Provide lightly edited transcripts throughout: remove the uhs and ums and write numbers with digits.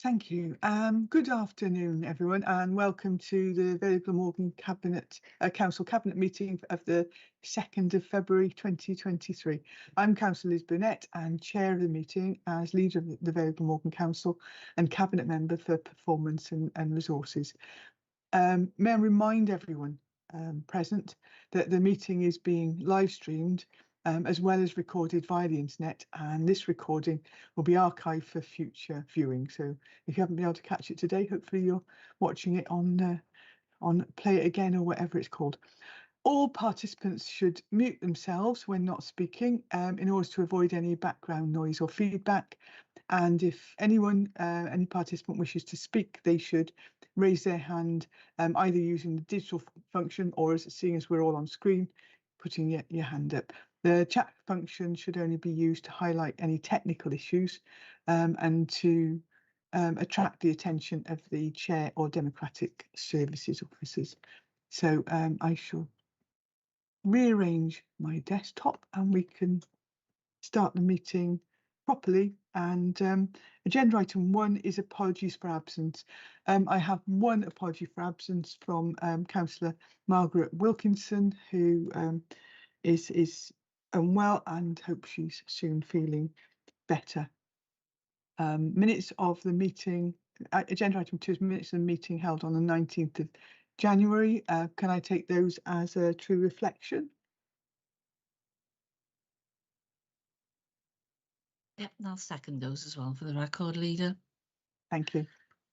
Thank you. Good afternoon, everyone, and welcome to the Vale of Glamorgan Council Cabinet meeting of the 2nd of February 2023. I'm Councillor Liz Burnett and Chair of the meeting as Leader of the Vale of Glamorgan Council and Cabinet Member for Performance and Resources. May I remind everyone present that the meeting is being live streamed as well as recorded via the internet, and this recording will be archived for future viewing. So if you haven't been able to catch it today, hopefully you're watching it on Play It Again or whatever it's called. All participants should mute themselves when not speaking in order to avoid any background noise or feedback. And if any participant wishes to speak, they should raise their hand either using the digital function or, seeing as we're all on screen, putting your hand up. The chat function should only be used to highlight any technical issues and to attract the attention of the chair or democratic services officers. So I shall rearrange my desktop and we can start the meeting properly. And agenda item 1 is apologies for absence. I have one apology for absence from Councillor Margaret Wilkinson, who is unwell and hope she's soon feeling better. Minutes of the meeting, agenda item 2 is minutes of the meeting held on the 19th of January. Can I take those as a true reflection? Yep, and I'll second those as well for the record, Leader. Thank you.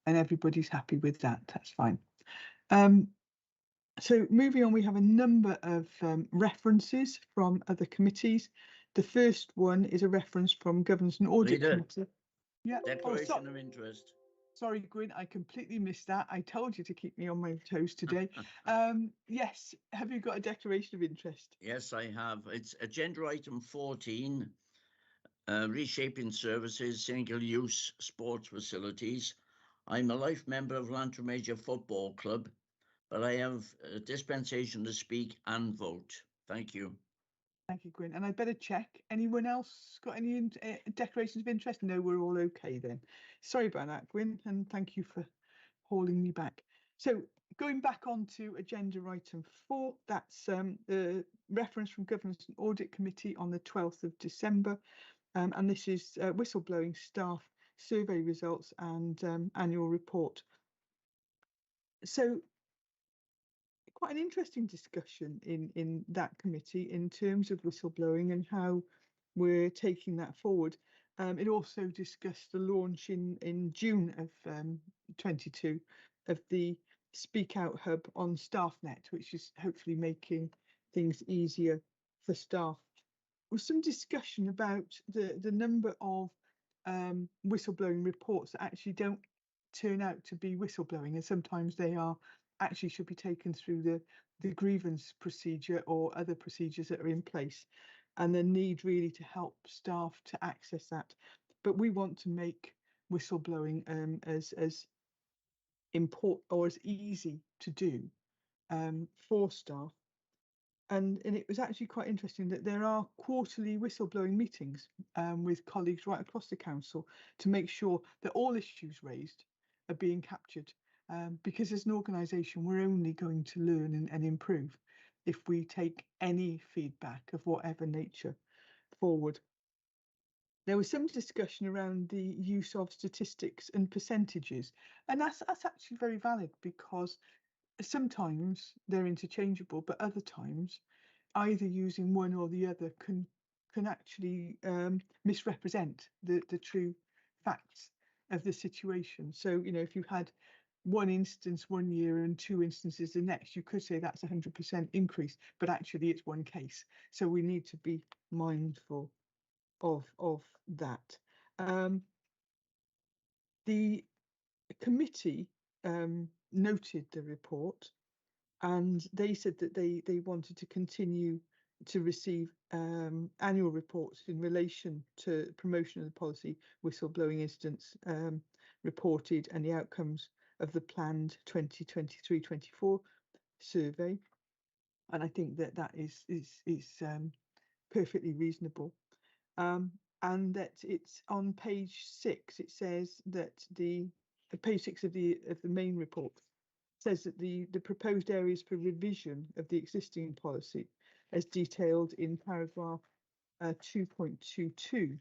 And everybody's happy with that, that's fine. So moving on, we have a number of references from other committees. The first one is a reference from Governance and Audit Committee. Yeah. Declaration of interest. Sorry, Gwyn, I completely missed that. I told you to keep me on my toes today. Yes, have you got a declaration of interest? Yes, I have. It's agenda item 14, reshaping services, single-use sports facilities. I'm a life member of Lantern Major Football Club, but I have a dispensation to speak and vote. Thank you. Thank you, Gwyn. And I better check. Anyone else got any declarations of interest? No, we're all okay then. Sorry about that, Gwyn, and thank you for hauling me back. So going back on to agenda item 4, that's the reference from Governance and Audit Committee on the 12th of December. And this is whistleblowing staff survey results and annual report. So quite an interesting discussion in that committee in terms of whistleblowing and how we're taking that forward. It also discussed the launch in June of 22 of the Speak Out Hub on StaffNet, which is hopefully making things easier for staff. There was some discussion about the number of whistleblowing reports that actually don't turn out to be whistleblowing, and sometimes they are actually should be taken through the grievance procedure or other procedures that are in place, and the need really to help staff to access that. But we want to make whistleblowing as important or as easy to do for staff. And it was actually quite interesting that there are quarterly whistleblowing meetings with colleagues right across the council to make sure that all issues raised are being captured. Because as an organisation, we're only going to learn and improve if we take any feedback of whatever nature forward. There was some discussion around the use of statistics and percentages, and that's actually very valid, because sometimes they're interchangeable, but other times either using one or the other can actually misrepresent the true facts of the situation. So, you know, if you had one instance one year and 2 instances the next, you could say that's 100% increase, but actually it's one case. So we need to be mindful of that. The committee noted the report, and they said that they wanted to continue to receive annual reports in relation to promotion of the policy, whistleblowing incidents reported, and the outcomes of the planned 2023-24 survey. And I think that is perfectly reasonable. and that it's on page 6. It says that page 6 of the main report says that the proposed areas for revision of the existing policy, as detailed in paragraph 2.22,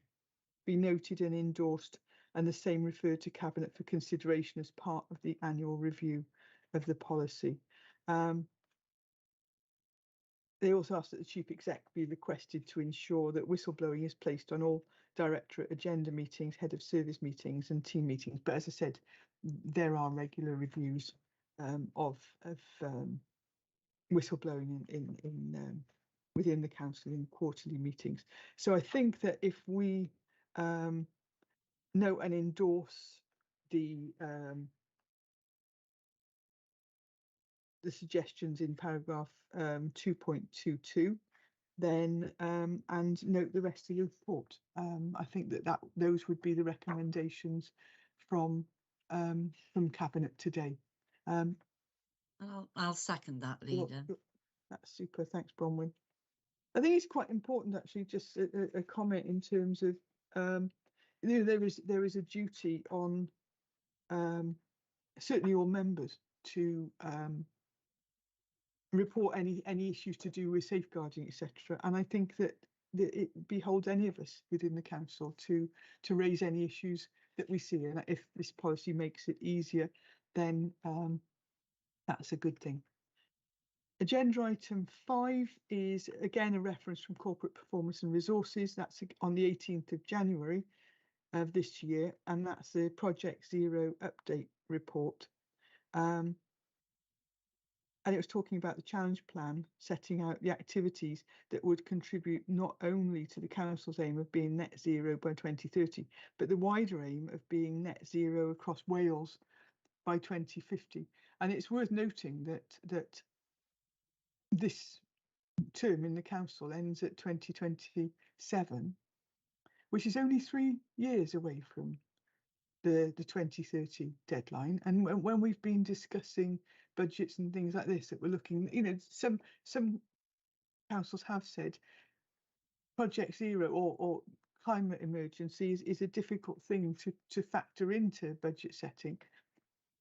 be noted and endorsed, and the same referred to Cabinet for consideration as part of the annual review of the policy. They also asked that the Chief Exec be requested to ensure that whistleblowing is placed on all Directorate agenda meetings, head of service meetings and team meetings. But as I said, there are regular reviews of whistleblowing within the council in quarterly meetings. So I think that if we note and endorse the suggestions in paragraph 2.22, then and note the rest of your report. I think that those would be the recommendations from Cabinet today. I'll second that, Leader. That's super. Thanks, Bronwyn. I think it's quite important, actually, just a comment in terms of you know, there is a duty on certainly all members to report any issues to do with safeguarding, etc. And I think that it beholds any of us within the council to raise any issues that we see. And if this policy makes it easier, then that's a good thing. Agenda item 5 is again a reference from Corporate Performance and Resources. That's on the 18th of January of this year, and that's the Project Zero update report. And it was talking about the challenge plan, setting out the activities that would contribute not only to the council's aim of being net zero by 2030, but the wider aim of being net zero across Wales by 2050. And it's worth noting that this term in the council ends at 2027, which is only 3 years away from the 2030 deadline. And when we've been discussing budgets and things like this, that we're looking, you know, some councils have said Project Zero or climate emergency is a difficult thing to factor into budget setting,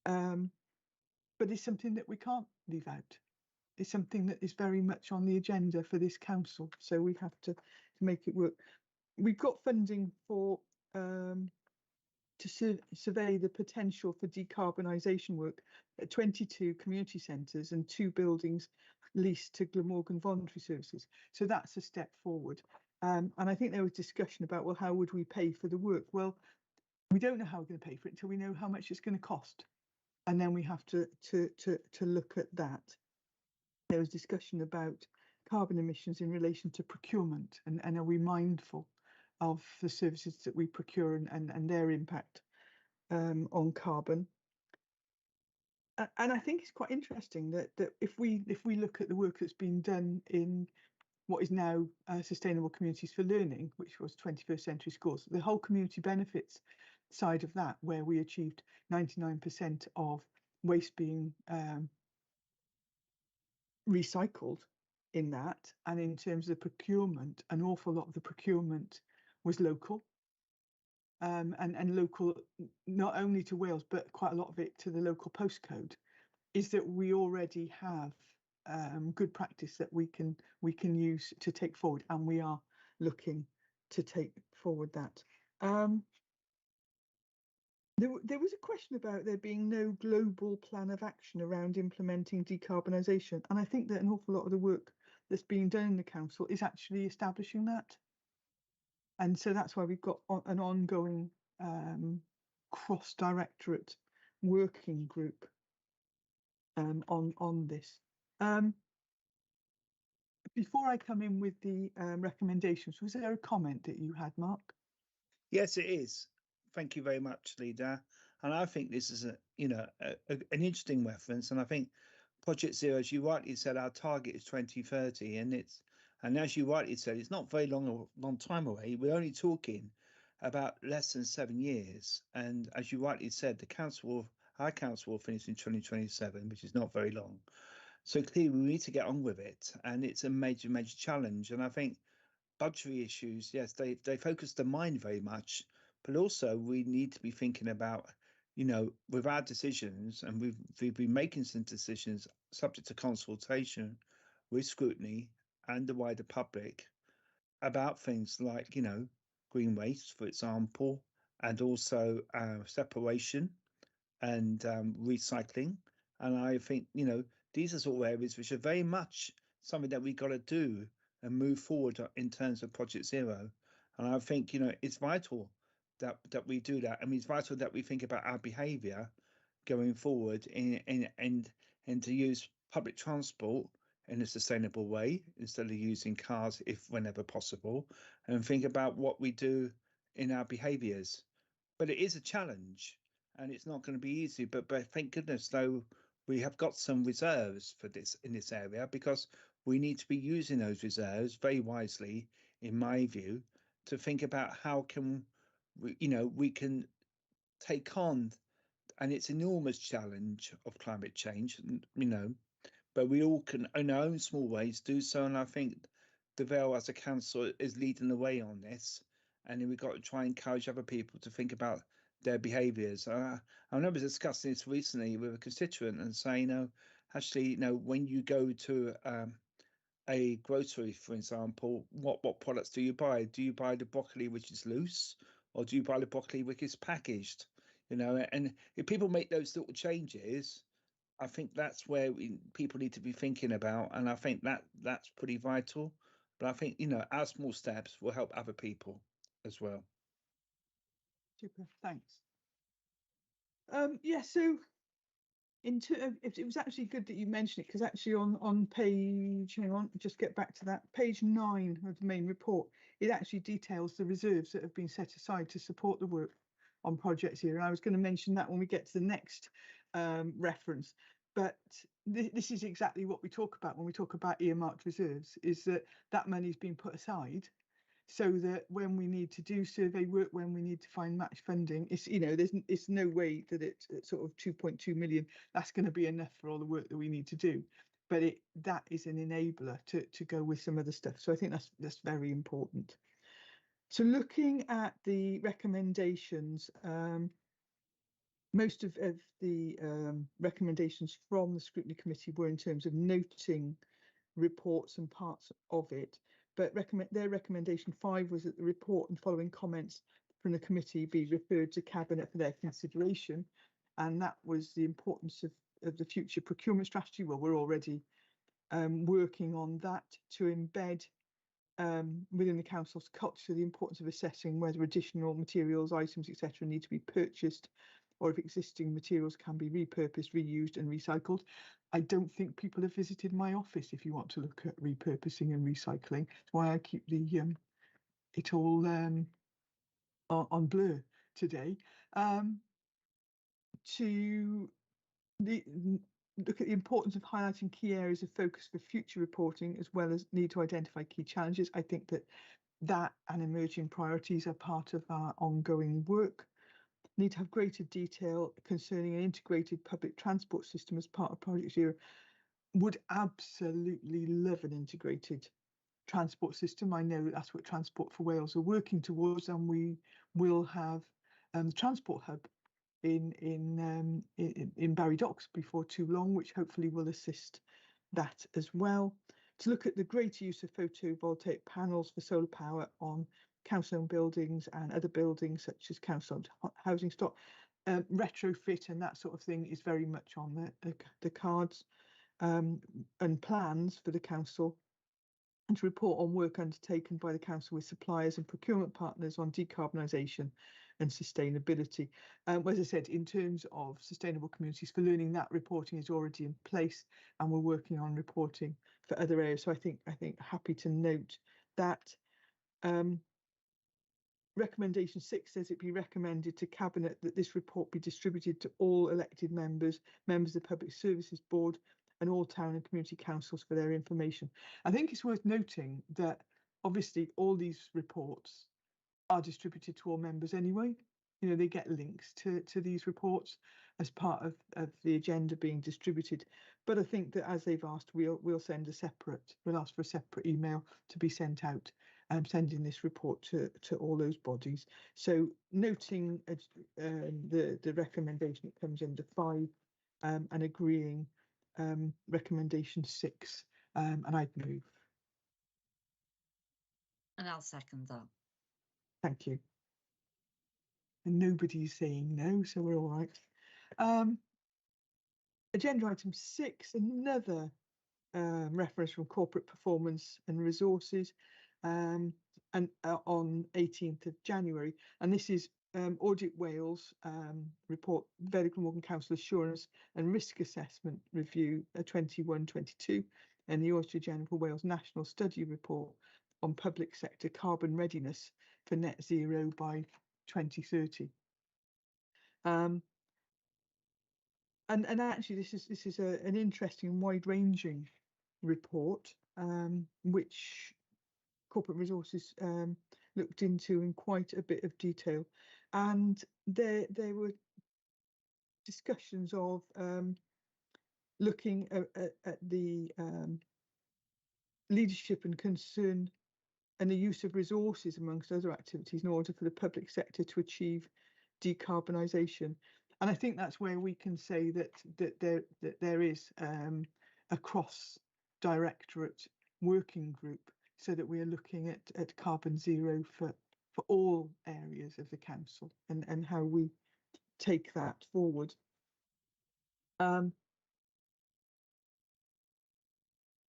but it's something that we can't leave out. It's something that is very much on the agenda for this council, so we have to make it work. We've got funding for to survey the potential for decarbonisation work at 22 community centres and 2 buildings leased to Glamorgan Voluntary Services. So that's a step forward. And I think there was discussion about, well, how would we pay for the work? Well, we don't know how we're going to pay for it until we know how much it's going to cost. And then we have to look at that. There was discussion about carbon emissions in relation to procurement, and are we mindful of the services that we procure and their impact on carbon. And I think it's quite interesting that if we look at the work that's been done in what is now Sustainable Communities for Learning, which was 21st Century Schools, the whole community benefits side of that, where we achieved 99% of waste being recycled in that, and in terms of procurement, an awful lot of the procurement was local, and local not only to Wales but quite a lot of it to the local postcode, is that we already have good practice that we can use to take forward, and we are looking to take forward that. There was a question about there being no global plan of action around implementing decarbonisation, and I think that an awful lot of the work that's being done in the council is actually establishing that. And so that's why we've got an ongoing cross-directorate working group on this. Before I come in with the recommendations, was there a comment that you had, Mark? Yes, it is. Thank you very much, Leader. And I think this is an interesting reference. And I think Project Zero, as you rightly said, our target is 2030, and as you rightly said, it's not very long time away. We're only talking about less than 7 years. And as you rightly said, our council will finish in 2027, which is not very long. So clearly we need to get on with it. And it's a major, major challenge. And I think budgetary issues, yes, they focus the mind very much, but also we need to be thinking about, with our decisions, and we've been making some decisions subject to consultation with scrutiny and the wider public about things like, green waste, for example, and also separation and recycling. And I think, these are sort of areas which are very much something that we got to do and move forward in terms of Project Zero. And I think, it's vital that we do that. I mean, it's vital that we think about our behaviour going forward and to use public transport in a sustainable way instead of using cars if whenever possible, and think about what we do in our behaviours. But it is a challenge, and it's not going to be easy. But thank goodness, though, we have got some reserves for this in this area, because we need to be using those reserves very wisely, in my view, to think about how can we can take on, and it's enormous challenge of climate change, but we all can, in our own small ways, do so. And I think the Vale as a council is leading the way on this, and we've got to try and encourage other people to think about their behaviours. I remember discussing this recently with a constituent and saying, actually, when you go to a grocery, for example, what products do you buy? Do you buy the broccoli which is loose, or do you buy the broccoli which is packaged? And if people make those little changes, I think that's where people need to be thinking about, and I think that's pretty vital. But I think our small steps will help other people as well. Super, thanks. Yeah, so it was actually good that you mentioned it, because actually on page, hang on, just get back to that, page 9 of the main report, it actually details the reserves that have been set aside to support the work on projects here. And I was going to mention that when we get to the next reference. But this is exactly what we talk about when we talk about earmarked reserves, is that money's been put aside so that when we need to do survey work, when we need to find match funding, it's no way that it's sort of 2.2 million, that's going to be enough for all the work that we need to do. But that is an enabler to go with some other stuff. So I think that's very important. So looking at the recommendations, most of the recommendations from the Scrutiny Committee were in terms of noting reports and parts of it. But their recommendation 5 was that the report and following comments from the committee be referred to Cabinet for their consideration. And that was the importance of the future procurement strategy. Well, we're already working on that to embed within the council's culture the importance of assessing whether additional materials, items, etc. need to be purchased, or if existing materials can be repurposed, reused and recycled. I don't think people have visited my office if you want to look at repurposing and recycling. That's why I keep it all on blur today. To look at the importance of highlighting key areas of focus for future reporting, as well as need to identify key challenges. I think that and emerging priorities are part of our ongoing work. Need to have greater detail concerning an integrated public transport system as part of Project Zero. Would absolutely love an integrated transport system. I know that's what Transport for Wales are working towards, and we will have the transport hub in Barry Docks before too long, which hopefully will assist that as well. To look at the greater use of photovoltaic panels for solar power on council-owned buildings and other buildings such as council housing stock, retrofit and that sort of thing is very much on the cards, and plans for the council, and to report on work undertaken by the council with suppliers and procurement partners on decarbonisation and sustainability. As I said, in terms of sustainable communities for learning, that reporting is already in place, and we're working on reporting for other areas. So I think happy to note that. Recommendation 6 says it be recommended to Cabinet that this report be distributed to all elected members of the Public Services Board and all town and community councils for their information. I think it's worth noting that obviously all these reports are distributed to all members anyway. They get links to these reports as part of the agenda being distributed. But I think that as they've asked, we'll ask for a separate email to be sent out sending this report to all those bodies. So noting the recommendation that comes under 5 and agreeing recommendation 6, and I'd move. And I'll second that. Thank you. And nobody's saying no, so we're all right. Agenda item 6, another reference from corporate performance and resources, and on 18th of January. And this is Audit Wales report, Very Glamorgan Council Assurance and Risk Assessment Review 21-22, and the Auditor General Wales National Study Report on public sector carbon readiness for net zero by 2030. And actually, this is an interesting, wide-ranging report, which Corporate Resources looked into in quite a bit of detail, and there were discussions of looking at the leadership and concern and the use of resources amongst other activities in order for the public sector to achieve decarbonisation. And I think that's where we can say that there is a cross-directorate working group, so that we are looking at carbon zero for all areas of the council and how we take that forward. And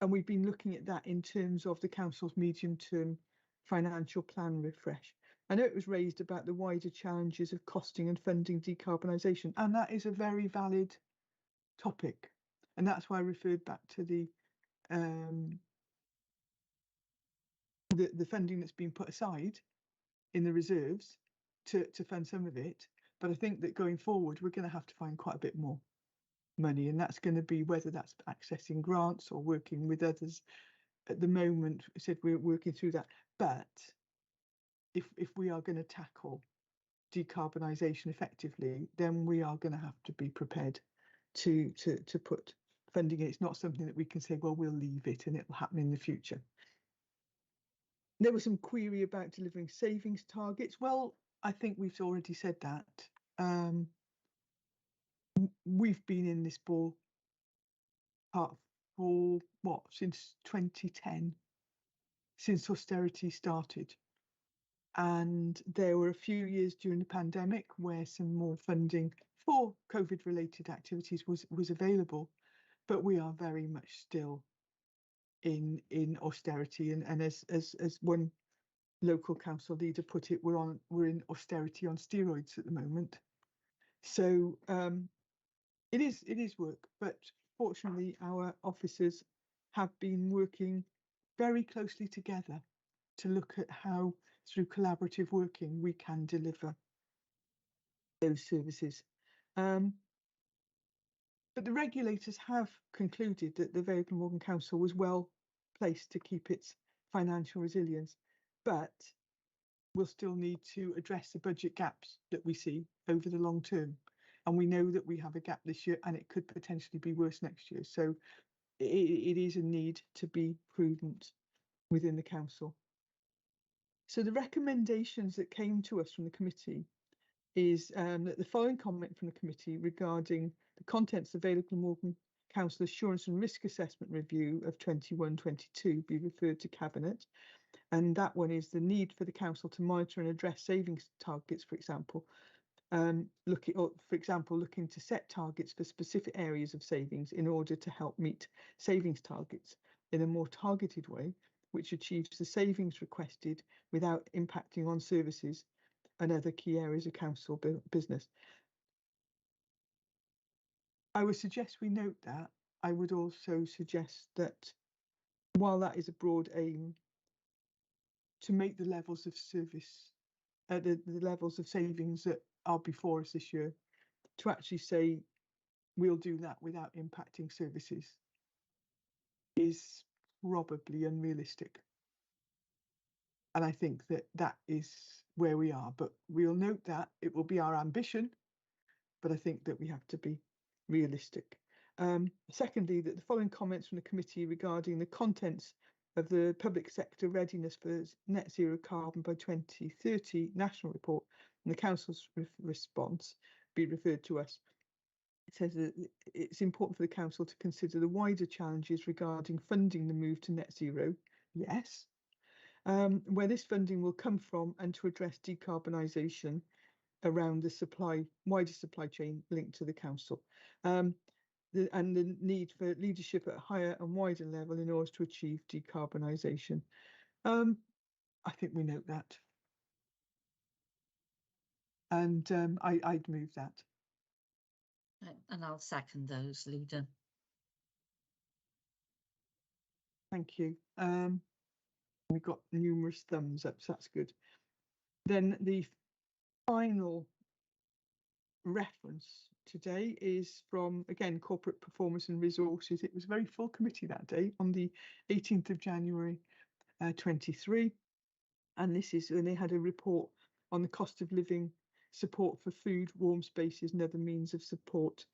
we've been looking at that in terms of the council's medium-term financial plan refresh. I know it was raised about the wider challenges of costing and funding decarbonisation, and that is a very valid topic. And that's why I referred back to the funding that's been put aside in the reserves to fund some of it. But I think that going forward, we're going to have to find quite a bit more money, and that's going to be whether that's accessing grants or working with others. At the moment, I said we're working through that. But if we are going to tackle decarbonisation effectively, then we are going to have to be prepared to put funding in. It's not something that we can say, well, we'll leave it and it will happen in the future. There was some query about delivering savings targets. Well, I think we've already said that. We've been in this ball part for what, since 2010, since austerity started. And there were a few years during the pandemic where some more funding for COVID-related activities was available, but we are very much still in austerity. And as one local council leader put it, we're in austerity on steroids at the moment. So it is work, but fortunately our officers have been working very closely together to look at how, through collaborative working, we can deliver those services. But the regulators have concluded that the Very Glamorgan Council was well placed to keep its financial resilience, but we'll still need to address the budget gaps that we see over the long term. And we know that we have a gap this year and it could potentially be worse next year. So it is a need to be prudent within the council. So the recommendations that came to us from the committee is that the following comment from the committee regarding the contents of Very Glamorgan Council Assurance and Risk Assessment Review of 21-22 be referred to Cabinet. And that one is the need for the council to monitor and address savings targets, for example. Looking to set targets for specific areas of savings in order to help meet savings targets in a more targeted way, which achieves the savings requested without impacting on services and other key areas of council business. I would suggest we note that. I would also suggest that while that is a broad aim, to make the levels of service, the levels of savings that are before us this year, to actually say we'll do that without impacting services is probably unrealistic. And I think that is where we are, but we'll note that it will be our ambition, but I think that we have to be realistic. Secondly, that the following comments from the committee regarding the contents of the public sector readiness for net zero carbon by 2030 national report and the council's response be referred to us. It says that it's important for the council to consider the wider challenges regarding funding the move to net zero. Yes. Where this funding will come from and to address decarbonisation around the wider supply chain linked to the council. And the need for leadership at a higher and wider level in order to achieve decarbonisation. I think we note that. And I'd move that. And I'll second those, Leader. Thank you. We've got numerous thumbs up, so that's good. Then the final reference today is from, again, Corporate Performance and Resources. It was a very full committee that day on the 18th of January 23. And this is when they had a report on the cost of living support for food, warm spaces and other means of support.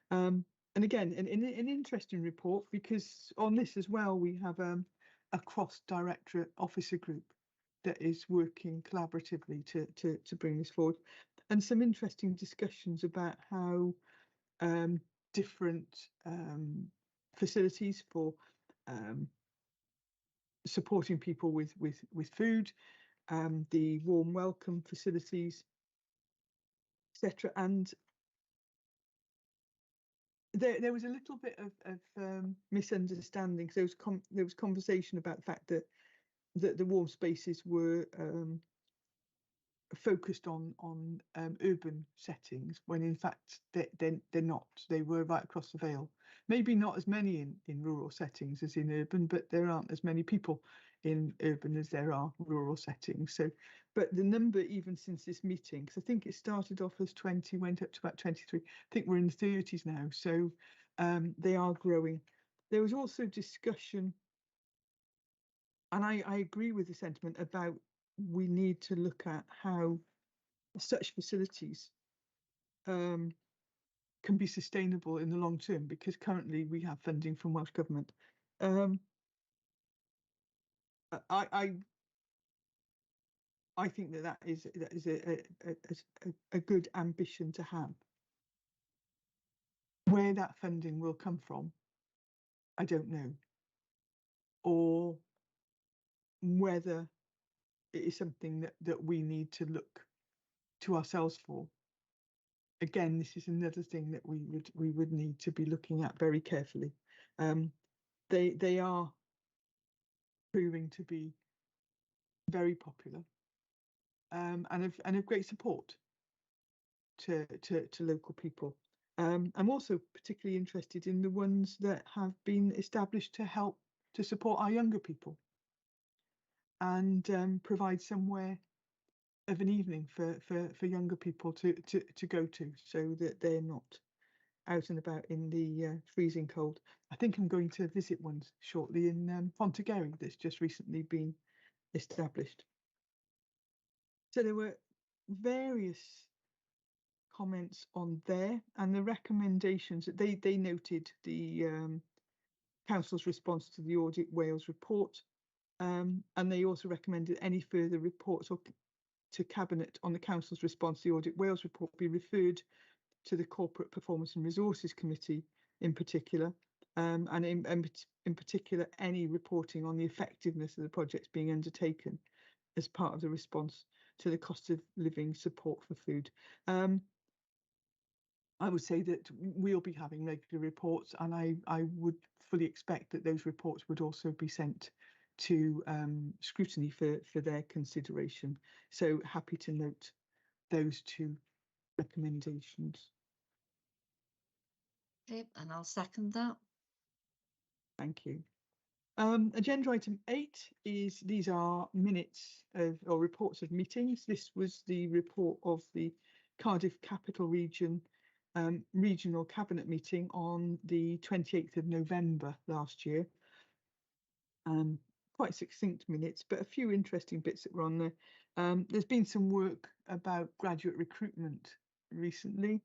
And again, an interesting report, because on this as well, we have a cross-directorate officer group that is working collaboratively to bring this forward. And some interesting discussions about how different facilities for supporting people with food, the warm welcome facilities, etc. And there was a little bit of misunderstanding. So there was conversation about the fact that the warm spaces were focused on urban settings, when in fact they're not. They were right across the Vale. Maybe not as many in rural settings as in urban, but there aren't as many people in urban as there are rural settings. So, but the number, even since this meeting, because I think it started off as 20, went up to about 23. I think we're in the 30s now. So they are growing. There was also discussion, and I agree with the sentiment about we need to look at how such facilities can be sustainable in the long term, because currently we have funding from Welsh Government. I think that is a good ambition to have. Where that funding will come from, I don't know, or whether it is something that we need to look to ourselves for. Again, this is another thing that we would need to be looking at very carefully. They are proving to be very popular, and of great support to local people. I'm also particularly interested in the ones that have been established to help to support our younger people and provide somewhere of an evening for younger people to go to, so that they're not out and about in the freezing cold. I think I'm going to visit one shortly in Pontargerry that's just recently been established. So there were various comments on there, and the recommendations that they noted the council's response to the Audit Wales report, and they also recommended any further reports or to Cabinet on the council's response to the Audit Wales report be referred to the Corporate Performance and Resources Committee in particular, and in particular any reporting on the effectiveness of the projects being undertaken as part of the response to the cost of living support for food. I would say that we'll be having regular reports, and I would fully expect that those reports would also be sent to scrutiny for their consideration. So happy to note those two recommendations. Okay, and I'll second that. Thank you. Agenda item 8 is, these are minutes of or reports of meetings. This was the report of the Cardiff Capital Region regional cabinet meeting on the 28th of November last year. Quite succinct minutes, but a few interesting bits that were on there. There's been some work about graduate recruitment recently,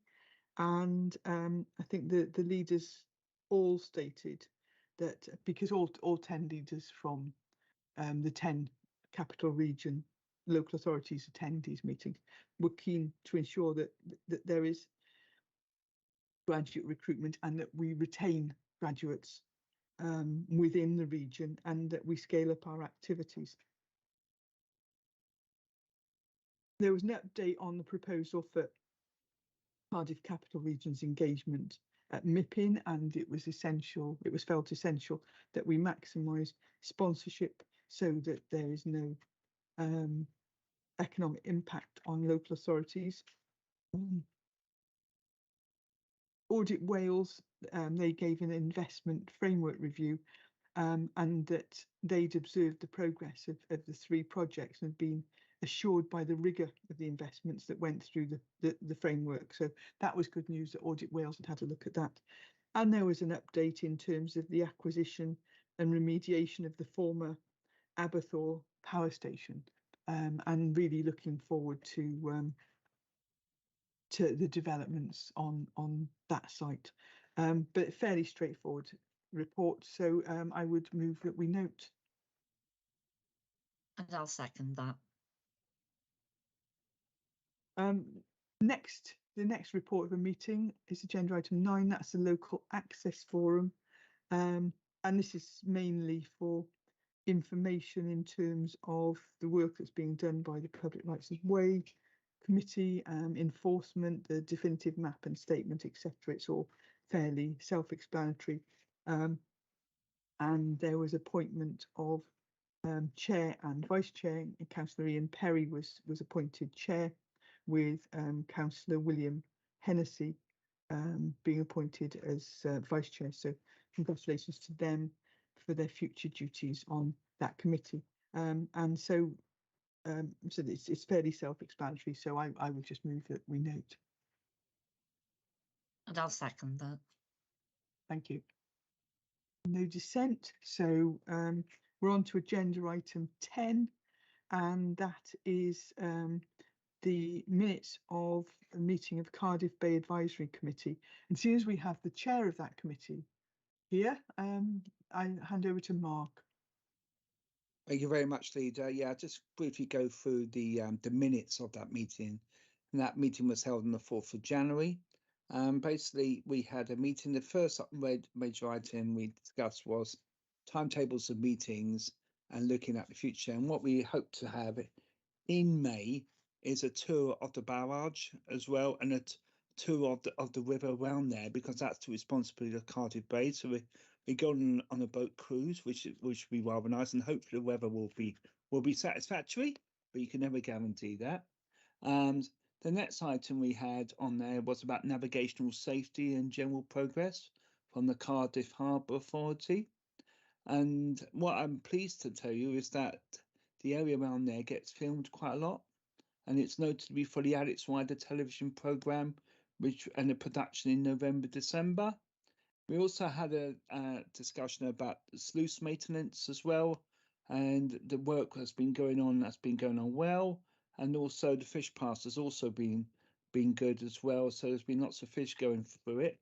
and I think the leaders all stated that, because all 10 leaders from the 10 capital region local authorities attend these meetings. We're keen to ensure that there is graduate recruitment and that we retain graduates within the region and that we scale up our activities. There was an update on the proposal for Cardiff Capital Region's engagement at MIPIM, and it was felt essential that we maximise sponsorship so that there is no economic impact on local authorities. Audit Wales, they gave an investment framework review and that they'd observed the progress of the 3 projects and had been assured by the rigour of the investments that went through the framework. So that was good news that Audit Wales had a look at that. And there was an update in terms of the acquisition and remediation of the former Aberthor power station, and really looking forward to the developments on that site. But fairly straightforward report. So I would move that we note. And I'll second that. The next report of a meeting is agenda item 9. That's the local access forum. And this is mainly for information in terms of the work that's being done by the Public License Way Committee, enforcement, the definitive map and statement, etc. It's all fairly self-explanatory. And there was appointment of chair and vice chair. Councillor Ian Perry was appointed chair, with Councillor William Hennessy being appointed as vice chair. So congratulations to them for their future duties on that committee. And so it's fairly self-explanatory. So I would just move that we note. And I'll second that. Thank you. No dissent. So we're on to agenda item 10, and that is the minutes of a meeting of Cardiff Bay Advisory Committee. And seeing as we have the chair of that committee here, I hand over to Mark. Thank you very much, Leader. Yeah, just briefly go through the minutes of that meeting. And that meeting was held on the 4th of January. Basically, we had a meeting. The first major item we discussed was timetables of meetings and looking at the future. And what we hope to have in May is a tour of the barrage as well, and a tour of the river around there, because that's the responsibility of Cardiff Bay. So we go on a boat cruise, which will be rather nice, and hopefully the weather will be satisfactory, but you can never guarantee that. The next item we had on there was about navigational safety and general progress from the Cardiff Harbour Authority. And what I'm pleased to tell you is that the area around there gets filmed quite a lot, and it's noted to be for the Alex Ryder television programme, and a production in November, December. We also had a discussion about the sluice maintenance as well, and the work that's been going on well, and also the fish pass has also been good as well. So there's been lots of fish going through it.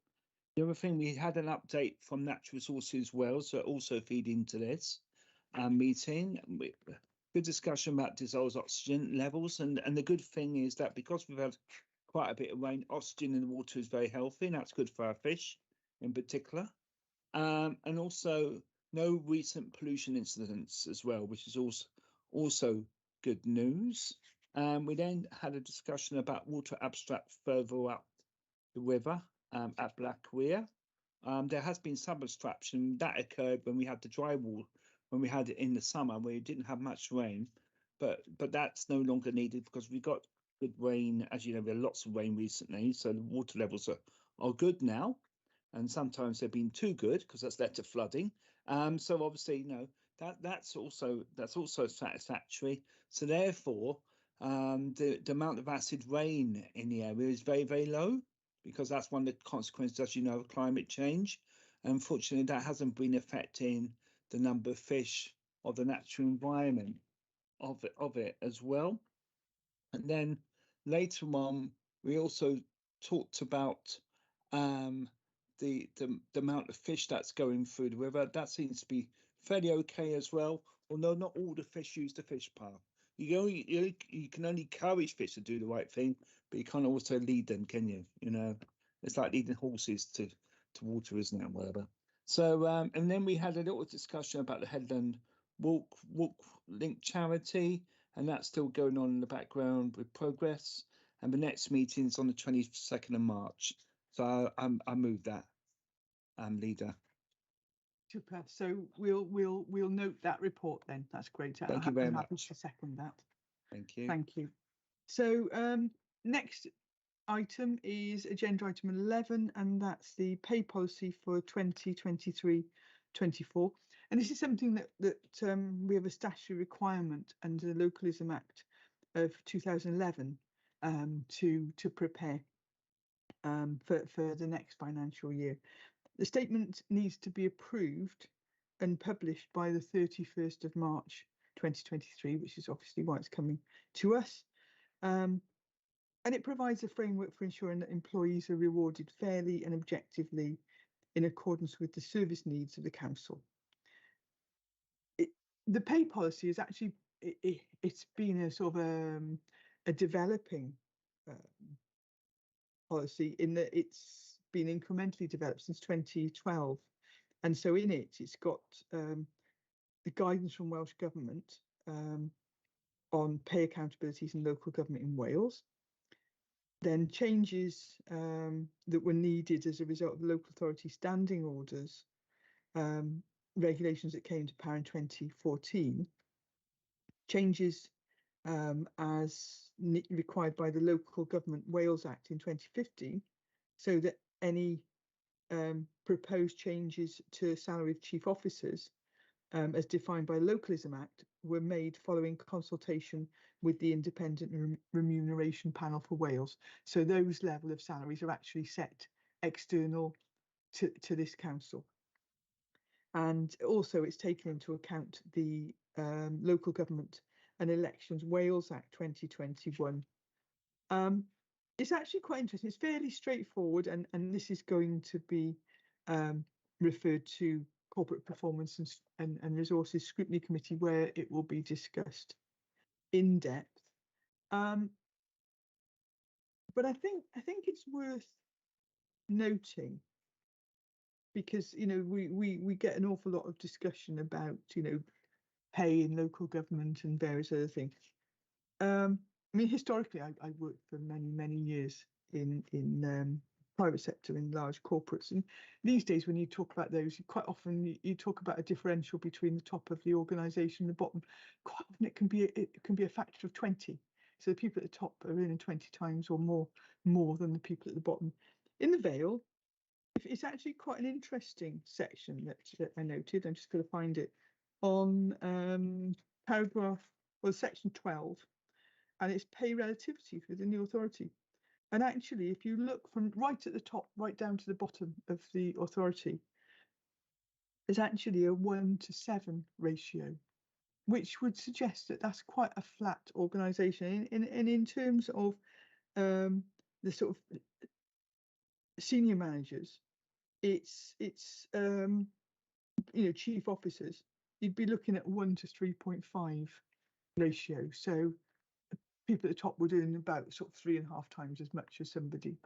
The other thing, we had an update from Natural Resources Wales, so also feed into this meeting. Good discussion about dissolved oxygen levels, and the good thing is that because we've had quite a bit of rain, oxygen in the water is very healthy, and that's good for our fish in particular. And also no recent pollution incidents as well, which is also good news. We then had a discussion about water abstract further up the river at Black Weir. There has been some abstraction that occurred when we had the dry wall, when we had it in the summer where we didn't have much rain, but that's no longer needed because we got good rain. As you know, we had lots of rain recently, so the water levels are good now, and sometimes they've been too good because that's led to flooding. So obviously, you know, that's also satisfactory. So therefore, the amount of acid rain in the area is very, very low, because that's one of the consequences, as you know, of climate change. Unfortunately, that hasn't been affecting the number of fish or the natural environment of it as well. And then later on, we also talked about the amount of fish that's going through the river. That seems to be fairly okay as well, although not all the fish use the fish path. You can only encourage fish to do the right thing, but you can't also lead them, can you? You know, it's like leading horses to water, isn't it? Whatever. So and then we had a little discussion about the Headland Walk Link charity, and that's still going on in the background with progress. And the next meeting is on the 22nd of March. So I moved that, leader. Super. So we'll note that report then. That's great. Thank you very I'm happy much. to second that. Thank you. Thank you. So next item is agenda item 11, and that's the pay policy for 2023-24. And this is something that we have a statutory requirement under the Localism Act of 2011 to prepare for the next financial year. The statement needs to be approved and published by the 31st of March 2023, which is obviously why it's coming to us. And it provides a framework for ensuring that employees are rewarded fairly and objectively in accordance with the service needs of the council. The pay policy is actually, it's been a sort of a developing policy in that it's been incrementally developed since 2012. And so in it, it's got the guidance from Welsh Government on pay accountabilities in local government in Wales. Then changes that were needed as a result of the local authority standing orders, regulations that came to power in 2014, changes as required by the Local Government Wales Act in 2015, so that any proposed changes to salary of chief officers as defined by the Localism Act were made following consultation with the Independent Remuneration Panel for Wales. So those level of salaries are actually set external to this council. And also it's taken into account the Local Government and Elections Wales Act 2021. It's actually quite interesting. It's fairly straightforward, and this is going to be referred to Corporate Performance and Resources Scrutiny Committee, where it will be discussed in depth. But I think it's worth noting, because we get an awful lot of discussion about pay in local government and various other things. I mean, historically, I worked for many years in private sector in large corporates, and these days when you talk about those, quite often you talk about a differential between the top of the organisation and the bottom. Quite often it can be a factor of 20. So the people at the top are earning 20 times or more than the people at the bottom. In the Vale, it's actually quite an interesting section that I noted. I'm just going to find it on section 12, and it's pay relativities within the authority. And actually, if you look from right at the top, right down to the bottom of the authority, there's actually a 1:7 ratio, which would suggest that that's quite a flat organisation. And in terms of the sort of senior managers, it's chief officers, you'd be looking at 1 to 3.5 ratio. So people at the top would earn about sort of 3.5 times as much as somebody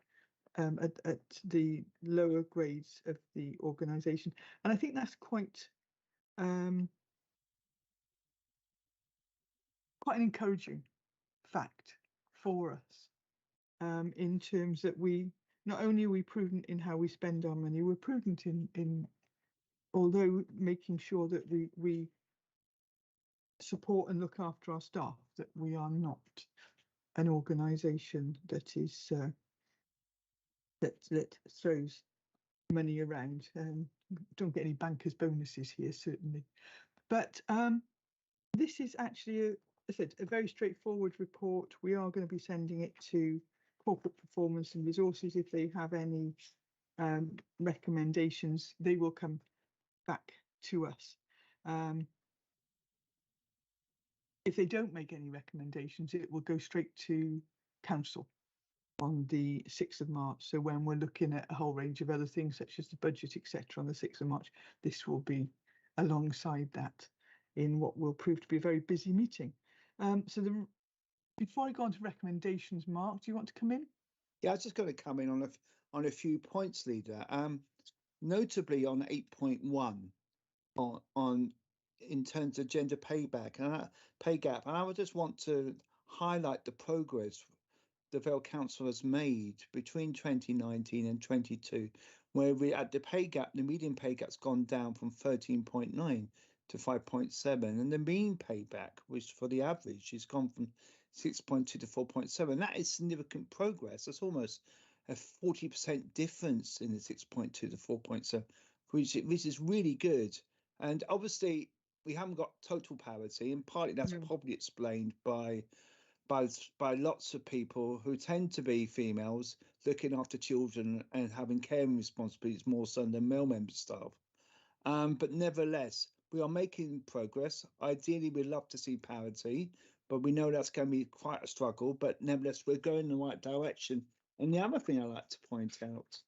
at the lower grades of the organisation. And I think that's quite an encouraging fact for us, in terms that we not only are we prudent in how we spend our money, we're prudent in although making sure that we support and look after our staff, that we are not an organisation that is that throws money around. Don't get any bankers' bonuses here, certainly. But this is actually, as I said, a very straightforward report. We are going to be sending it to Corporate Performance and Resources. If they have any recommendations, they will come back to us. If they don't make any recommendations, it will go straight to Council on the 6th of March. So when we're looking at a whole range of other things, such as the budget, etc., on the 6th of March, this will be alongside that. in what will prove to be a very busy meeting. Before I go on to recommendations, Mark, do you want to come in? Yeah, I was just going to come in on a few points, Leader. Notably on 8.1 on in terms of gender pay gap, and I would just want to highlight the progress the Vale Council has made between 2019 and 22, where we at the pay gap, the median pay gap's gone down from 13.9 to 5.7, and the mean payback, which for the average, has gone from 6.2 to 4.7. That is significant progress. That's almost a 40% difference in the 6.2 to 4.7, which is really good. And obviously, we haven't got total parity, and partly that's probably explained by lots of people who tend to be females looking after children and having caring responsibilities more so than male member staff. But nevertheless, we are making progress. Ideally, we'd love to see parity, but we know that's going to be quite a struggle. But nevertheless, we're going in the right direction. And the other thing I like to point out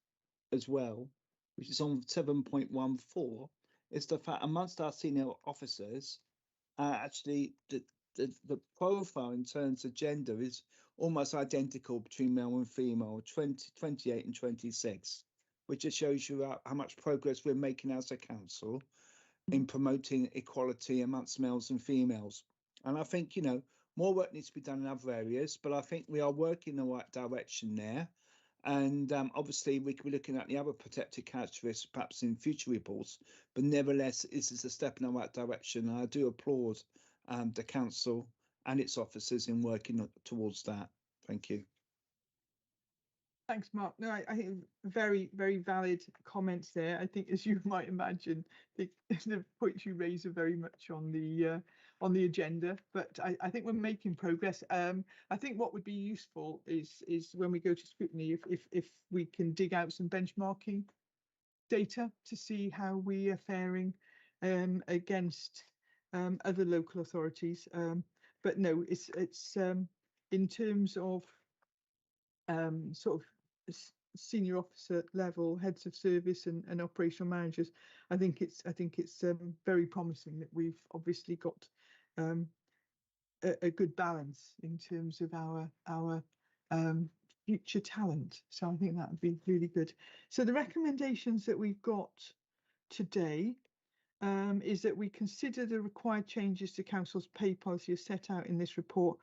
as well, which is on 7.14, is the fact amongst our senior officers, actually the profile in terms of gender is almost identical between male and female, 28 and 26, which just shows you how much progress we're making as a council in promoting equality amongst males and females. And I think, more work needs to be done in other areas, but I think we are working in the right direction there. And obviously, we could be looking at the other protected characteristics perhaps in future reports, but nevertheless, this is a step in the right direction. And I do applaud the council and its officers in working towards that. Thank you. Thanks, Mark. No, I think very, very valid comments there. I think, as you might imagine, the points you raise are very much on the agenda. But I think we're making progress. I think what would be useful is when we go to scrutiny, if we can dig out some benchmarking data to see how we are faring against other local authorities. But no, it's in terms of sort of senior officer level, heads of service and operational managers, I think it's very promising that we've obviously got a good balance in terms of our future talent. So I think that would be really good. So the recommendations that we've got today is that we consider the required changes to Council's pay policy as set out in this report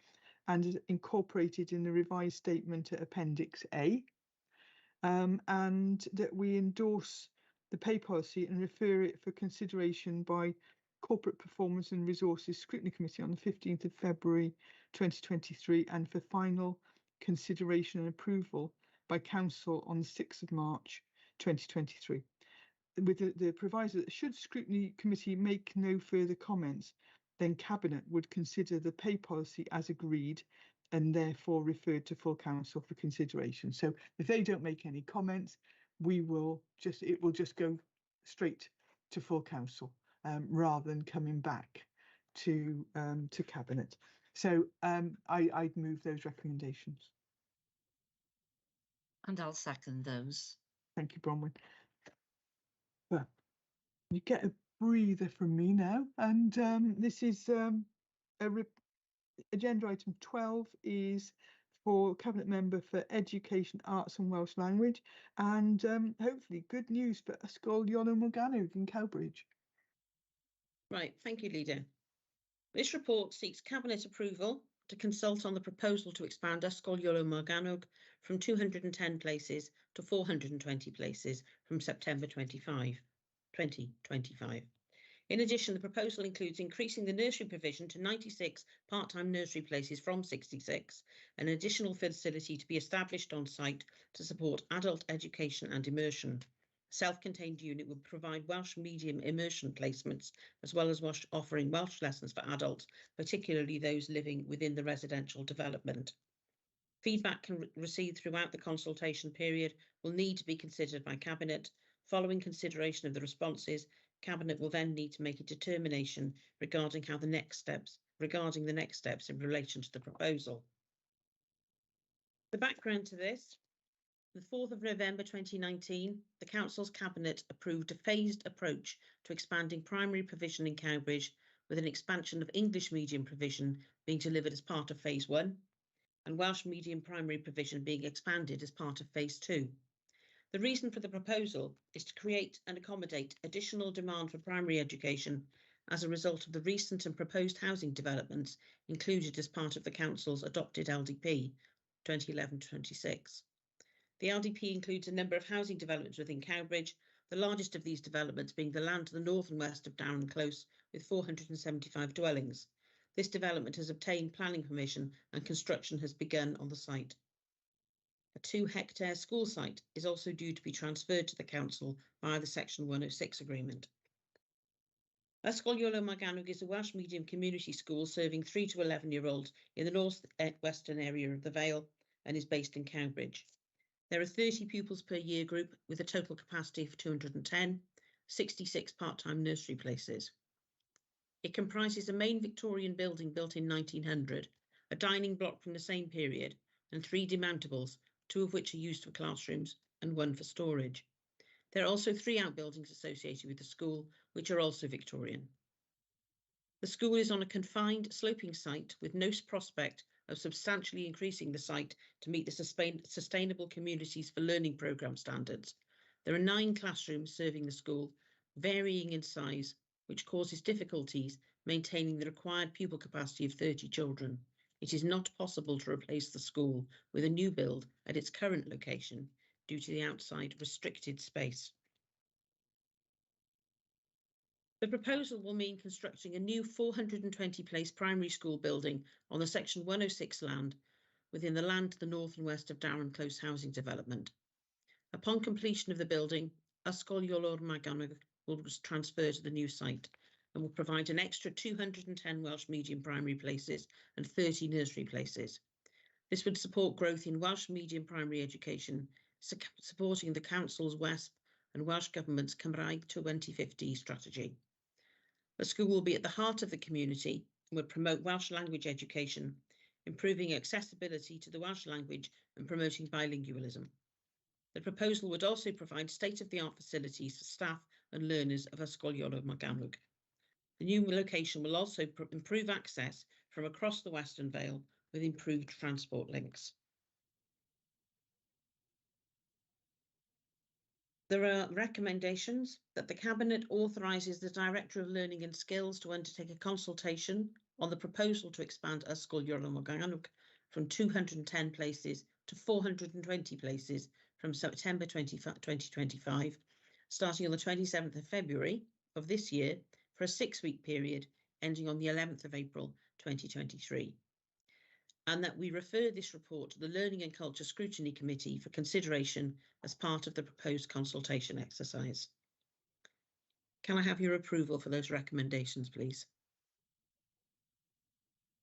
and is incorporated in the revised statement at Appendix A, and that we endorse the pay policy and refer it for consideration by Corporate Performance and Resources Scrutiny Committee on the 15th of February 2023 and for final consideration and approval by Council on the 6th of March 2023. With the proviso that should Scrutiny Committee make no further comments, then Cabinet would consider the pay policy as agreed and therefore referred to full council for consideration. So if they don't make any comments, it will just go straight to full council rather than coming back to Cabinet. So I'd move those recommendations. And I'll second those. Thank you, Bronwyn. Well, you get a breather from me now, and this is agenda item 12 is for Cabinet Member for Education, Arts and Welsh Language, and hopefully good news for Ysgol Iolo Morgannwg in Cowbridge. Right, thank you, Leader. This report seeks Cabinet approval to consult on the proposal to expand Ysgol Iolo Morgannwg from 210 places to 420 places from September 2025. In addition, the proposal includes increasing the nursery provision to 96 part-time nursery places from 66, an additional facility to be established on site to support adult education and immersion. A self-contained unit would provide Welsh medium immersion placements, as well as offering Welsh lessons for adults, particularly those living within the residential development. Feedback received throughout the consultation period will need to be considered by Cabinet. Following consideration of the responses, Cabinet will then need to make a determination regarding the next steps in relation to the proposal. The background to this: the 4th of November 2019, the Council's Cabinet approved a phased approach to expanding primary provision in Cowbridge, with an expansion of English medium provision being delivered as part of phase 1 and Welsh medium primary provision being expanded as part of phase 2. The reason for the proposal is to create and accommodate additional demand for primary education as a result of the recent and proposed housing developments included as part of the Council's adopted LDP 2011-26. The LDP includes a number of housing developments within Cowbridge, the largest of these developments being the land to the north and west of Darren Close with 475 dwellings. This development has obtained planning permission and construction has begun on the site. A 2-hectare school site is also due to be transferred to the council via the Section 106 agreement. Ysgol Iolo Morgannwg is a Welsh medium community school serving 3 to 11-year-olds in the north-western area of the Vale and is based in Cowbridge. There are 30 pupils per year group with a total capacity of 210, 66 part-time nursery places. It comprises a main Victorian building built in 1900, a dining block from the same period, and 3 demountables, 2 of which are used for classrooms and 1 for storage. There are also 3 outbuildings associated with the school, which are also Victorian. The school is on a confined sloping site with no prospect of substantially increasing the site to meet the Sustainable Communities for Learning programme standards. There are 9 classrooms serving the school, varying in size, which causes difficulties maintaining the required pupil capacity of 30 children. It is not possible to replace the school with a new build at its current location due to the outside restricted space. The proposal will mean constructing a new 420-place primary school building on the Section 106 land within the land to the north and west of Darren Close housing development. Upon completion of the building, Ysgol Iolo Morgannwg will transfer to the new site and will provide an extra 210 Welsh medium primary places and 30 nursery places. This would support growth in Welsh medium primary education, supporting the Council's WESP and Welsh Government's Cymraeg 2050 strategy. The school will be at the heart of the community and would promote Welsh language education, improving accessibility to the Welsh language and promoting bilingualism. The proposal would also provide state-of-the-art facilities for staff and learners of Ysgol Iolo Morgannwg. The new location will also improve access from across the Western Vale with improved transport links. There are recommendations that the Cabinet authorises the Director of Learning and Skills to undertake a consultation on the proposal to expand Ysgol Iolo Morgannwg from 210 places to 420 places from September 2025, starting on the 27th of February of this year for a 6-week period ending on the 11th of April 2023. And that we refer this report to the Learning and Culture Scrutiny Committee for consideration as part of the proposed consultation exercise. Can I have your approval for those recommendations, please?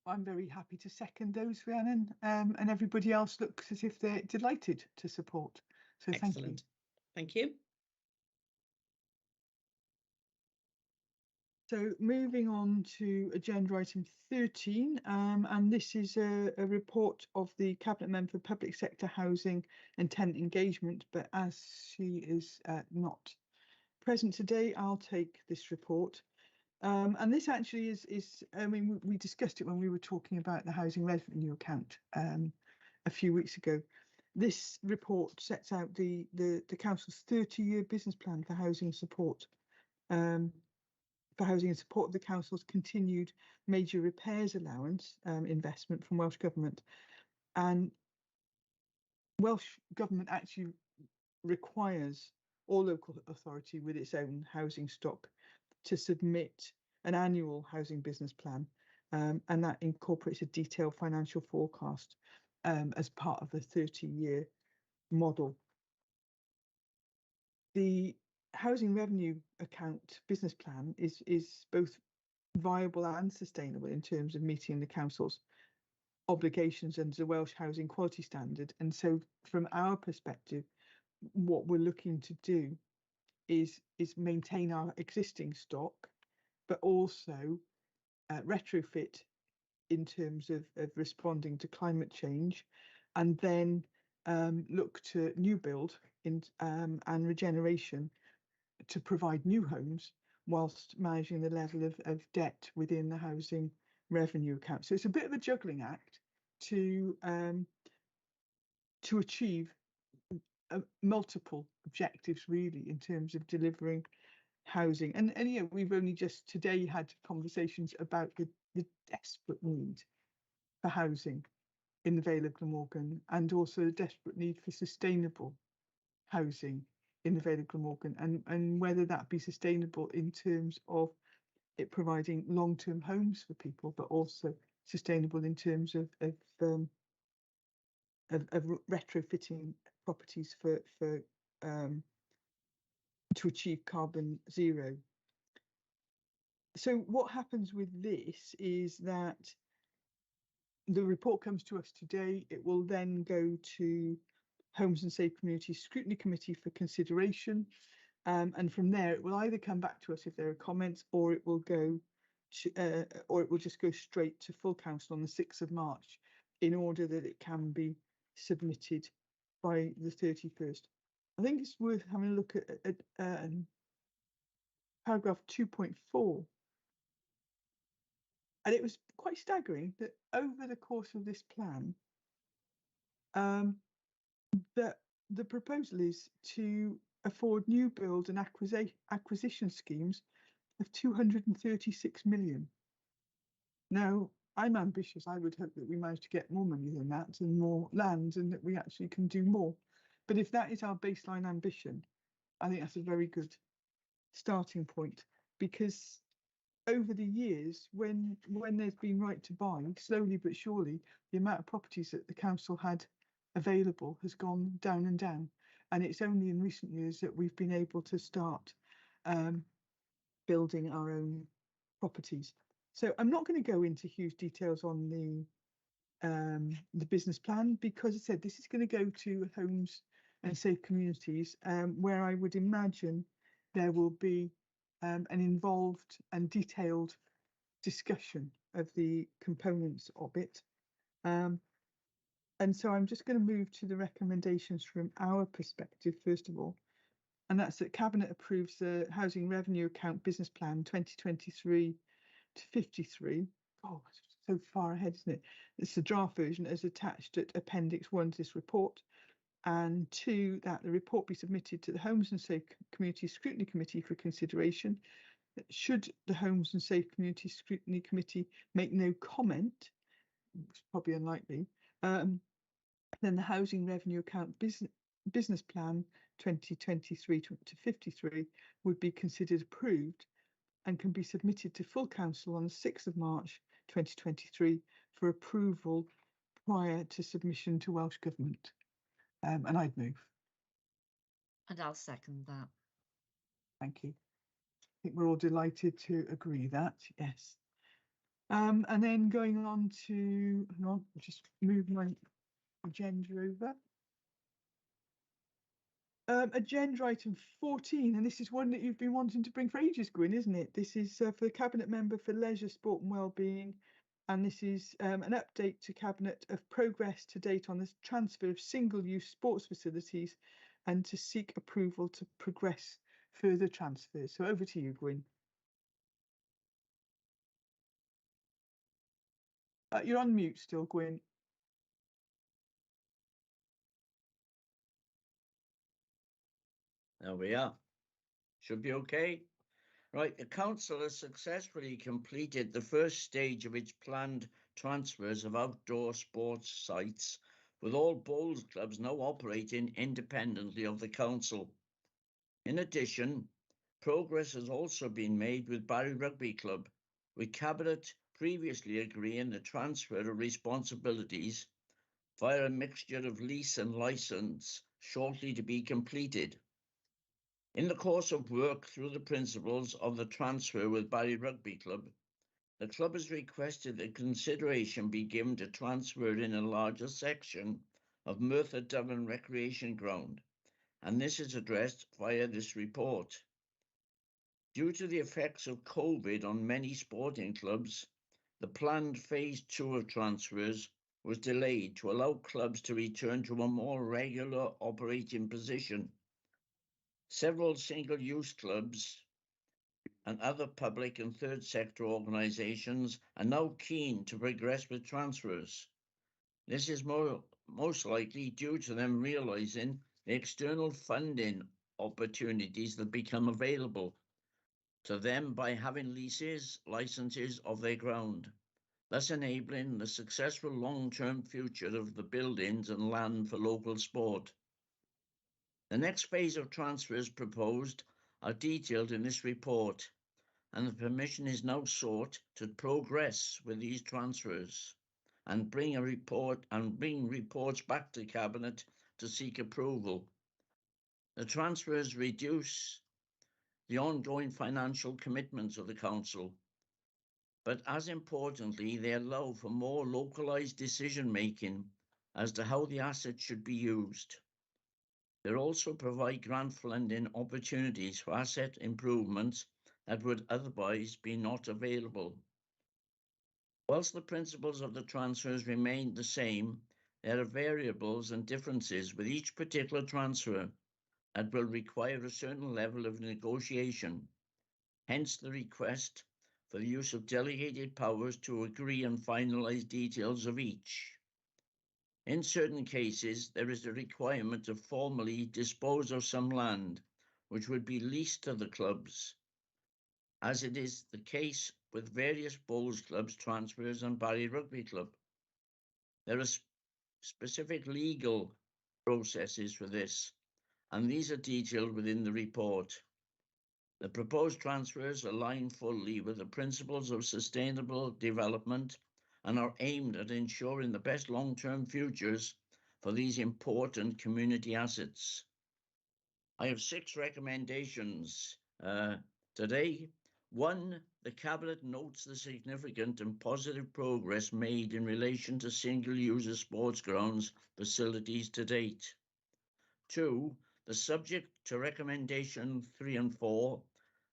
I'm very happy to second those, Rhiannon, and everybody else looks as if they're delighted to support. So thank you. Excellent. Thank you. So moving on to agenda item 13, and this is a report of the Cabinet Member for Public Sector Housing and Tenant Engagement, but as she is not present today, I'll take this report. And this actually is, I mean, we discussed it when we were talking about the housing revenue account a few weeks ago. This report sets out the Council's 30-year business plan for housing support. For housing and support of the Council's continued major repairs allowance investment from Welsh Government. And Welsh Government actually requires all local authority with its own housing stock to submit an annual housing business plan, and that incorporates a detailed financial forecast as part of the 30-year model. The housing revenue account business plan is both viable and sustainable in terms of meeting the council's obligations under the Welsh Housing Quality Standard. And so from our perspective, what we're looking to do is maintain our existing stock, but also retrofit in terms of responding to climate change, and then look to new build and regeneration to provide new homes whilst managing the level of debt within the housing revenue account. So it's a bit of a juggling act to achieve multiple objectives, really, in terms of delivering housing. And yeah, we've only just today had conversations about the desperate need for housing in the Vale of Glamorgan, and also the desperate need for sustainable housing in the Vale of Glamorgan, and whether that be sustainable in terms of it providing long-term homes for people, but also sustainable in terms of retrofitting properties to achieve carbon zero. So what happens with this is that the report comes to us today. It will then go to Homes and Safe Communities Scrutiny Committee for consideration. And from there, it will either come back to us if there are comments, or it will go to, or it will just go straight to full council on the 6th of March, in order that it can be submitted by the 31st. I think it's worth having a look at paragraph 2.4. And it was quite staggering that over the course of this plan, that the proposal is to afford new build and acquisition schemes of 236 million. Now, I'm ambitious. I would hope that we manage to get more money than that and more land, and that we actually can do more. But if that is our baseline ambition, I think that's a very good starting point, because over the years, when there's been right to buy, slowly but surely, the amount of properties that the council had available has gone down and down. And it's only in recent years that we've been able to start building our own properties. So I'm not going to go into huge details on the business plan, because I said this is going to go to Homes and Safe Communities, where I would imagine there will be an involved and detailed discussion of the components of it. And so I'm just going to move to the recommendations from our perspective, first of all. And that's that Cabinet approves the Housing Revenue Account Business Plan 2023 to 53. Oh, it's so far ahead, isn't it? It's the draft version as attached at Appendix 1 to this report. And 2, that the report be submitted to the Homes and Safe Communities Scrutiny Committee for consideration. Should the Homes and Safe Communities Scrutiny Committee make no comment, which is probably unlikely, then the Housing Revenue Account Business Plan 2023 to 53 would be considered approved and can be submitted to full council on the 6th of March 2023 for approval prior to submission to Welsh Government. And I'd move. And I'll second that. Thank you. I think we're all delighted to agree that, yes. And then going on to, hang on, I'll just move my agenda over. Agenda item 14, and this is one that you've been wanting to bring for ages, Gwyn, isn't it? This is for the Cabinet Member for Leisure, Sport and Wellbeing, and this is an update to Cabinet of progress to date on the transfer of single-use sports facilities, and to seek approval to progress further transfers. So over to you, Gwyn. You're on mute still, Gwyn. There we are. Should be okay. Right, the council has successfully completed the first stage of its planned transfers of outdoor sports sites, with all bowls clubs now operating independently of the council. In addition, progress has also been made with Barry Rugby Club, with Cabinet previously agreeing the transfer of responsibilities via a mixture of lease and licence shortly to be completed. In the course of work through the principles of the transfer with Barry Rugby Club, the club has requested that consideration be given to transfer in a larger section of Merthyr Dyfan Recreation Ground, and this is addressed via this report. Due to the effects of COVID on many sporting clubs, the planned phase 2 of transfers was delayed to allow clubs to return to a more regular operating position. Several single-use clubs and other public and third sector organisations are now keen to progress with transfers. This is most likely due to them realising the external funding opportunities that become available to them by having leases, licenses of their ground, thus enabling the successful long-term future of the buildings and land for local sport. The next phase of transfers proposed are detailed in this report, and the permission is now sought to progress with these transfers and bring reports back to Cabinet to seek approval. The transfers reduce the ongoing financial commitments of the Council, but as importantly, they allow for more localised decision-making as to how the assets should be used. They also provide grant funding opportunities for asset improvements that would otherwise be not available. Whilst the principles of the transfers remain the same, there are variables and differences with each particular transfer that will require a certain level of negotiation. Hence the request for the use of delegated powers to agree and finalise details of each. In certain cases, there is a requirement to formally dispose of some land, which would be leased to the clubs, as it is the case with various Bowls clubs transfers and Barry Rugby Club. There are specific legal processes for this, and these are detailed within the report. The proposed transfers align fully with the principles of sustainable development and are aimed at ensuring the best long-term futures for these important community assets. I have 6 recommendations today. 1, the Cabinet notes the significant and positive progress made in relation to single-user sports grounds facilities to date. 2, the subject to recommendation 3 and 4,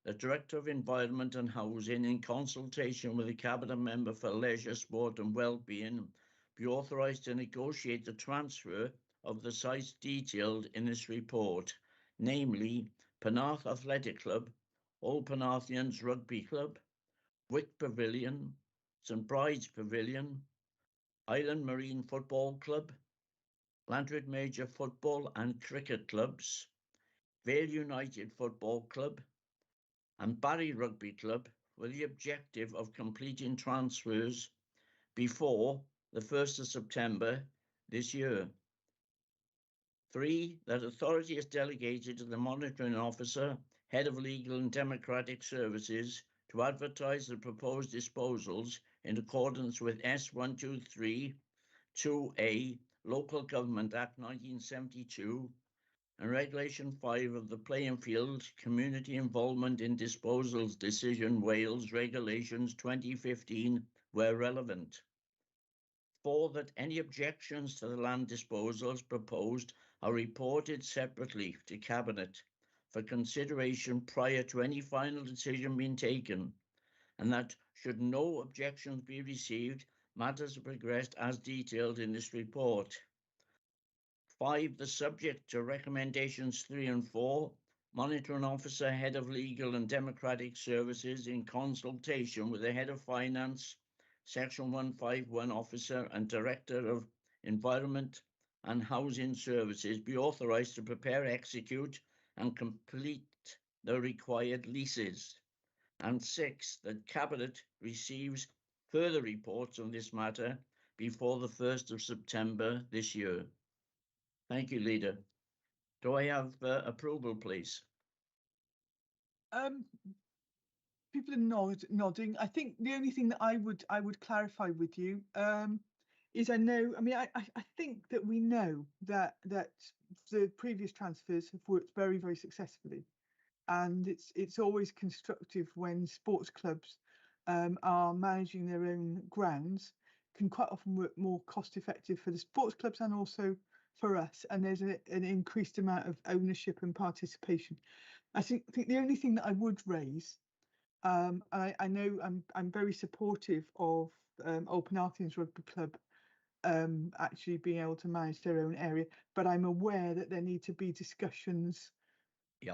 the Director of Environment and Housing, in consultation with the Cabinet Member for Leisure, Sport and Wellbeing, be authorised to negotiate the transfer of the sites detailed in this report, namely Penarth Athletic Club, Old Penarthians Rugby Club, Wick Pavilion, St Bride's Pavilion, Island Marine Football Club, Lantred Major Football and Cricket Clubs, Vale United Football Club, and Barry Rugby Club, with the objective of completing transfers before the 1st of September this year. 3, that authority is delegated to the Monitoring Officer, Head of Legal and Democratic Services, to advertise the proposed disposals in accordance with S123 2A Local Government Act 1972 and Regulation 5 of the Playing Field Community Involvement in Disposals Decision Wales Regulations 2015 where relevant. 4, that any objections to the land disposals proposed are reported separately to Cabinet for consideration prior to any final decision being taken, and that should no objections be received, matters are progressed as detailed in this report. 5, the subject to recommendations 3 and 4, Monitoring Officer, Head of Legal and Democratic Services, in consultation with the Head of Finance, Section 151 Officer and Director of Environment and Housing Services, be authorised to prepare, execute and complete the required leases. And 6, that Cabinet receives further reports on this matter before the 1st of September this year. Thank you, Leader. Do I have approval, please? People are nodding. I think the only thing that I would clarify with you is I think that we know that the previous transfers have worked very, very successfully, and it's always constructive when sports clubs are managing their own grounds, can quite often work more cost effective for the sports clubs and also for us, and there's an increased amount of ownership and participation. I think the only thing that I would raise, I know I'm very supportive of Old Penarthians Rugby Club actually being able to manage their own area, but I'm aware that there need to be discussions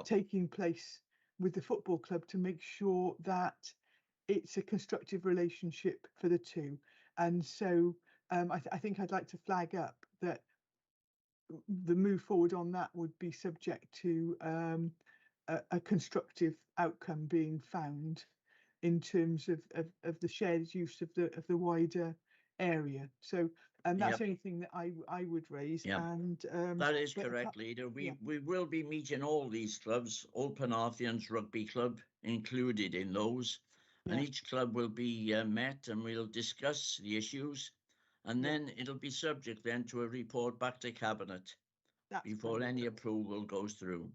taking place with the football club to make sure that it's a constructive relationship for the two. And so I think I'd like to flag up that the move forward on that would be subject to a constructive outcome being found in terms of the shared use of the wider area. So that's Yep. the only thing that I would raise. Yep. And That is but correct, leader. yeah. We will be meeting all these clubs, all Penarthians Rugby Club included in those, and Yeah. each club will be met, and we'll discuss the issues, and Yeah. then it'll be subject then to a report back to Cabinet That's before brilliant. any approval goes through.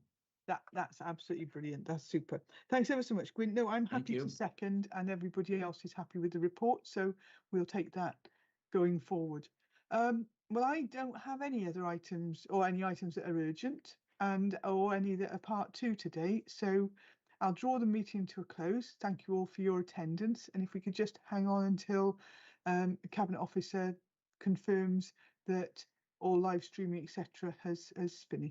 That's absolutely brilliant. That's super. Thanks ever so much, Gwyn. No, I'm Thank happy to you. second, and everybody else is happy with the report. So we'll take that going forward. Well, I don't have any other items or any items that are urgent or any that are part 2 today. So I'll draw the meeting to a close. Thank you all for your attendance. And if we could just hang on until the Cabinet Officer confirms that all live streaming, etc., has finished.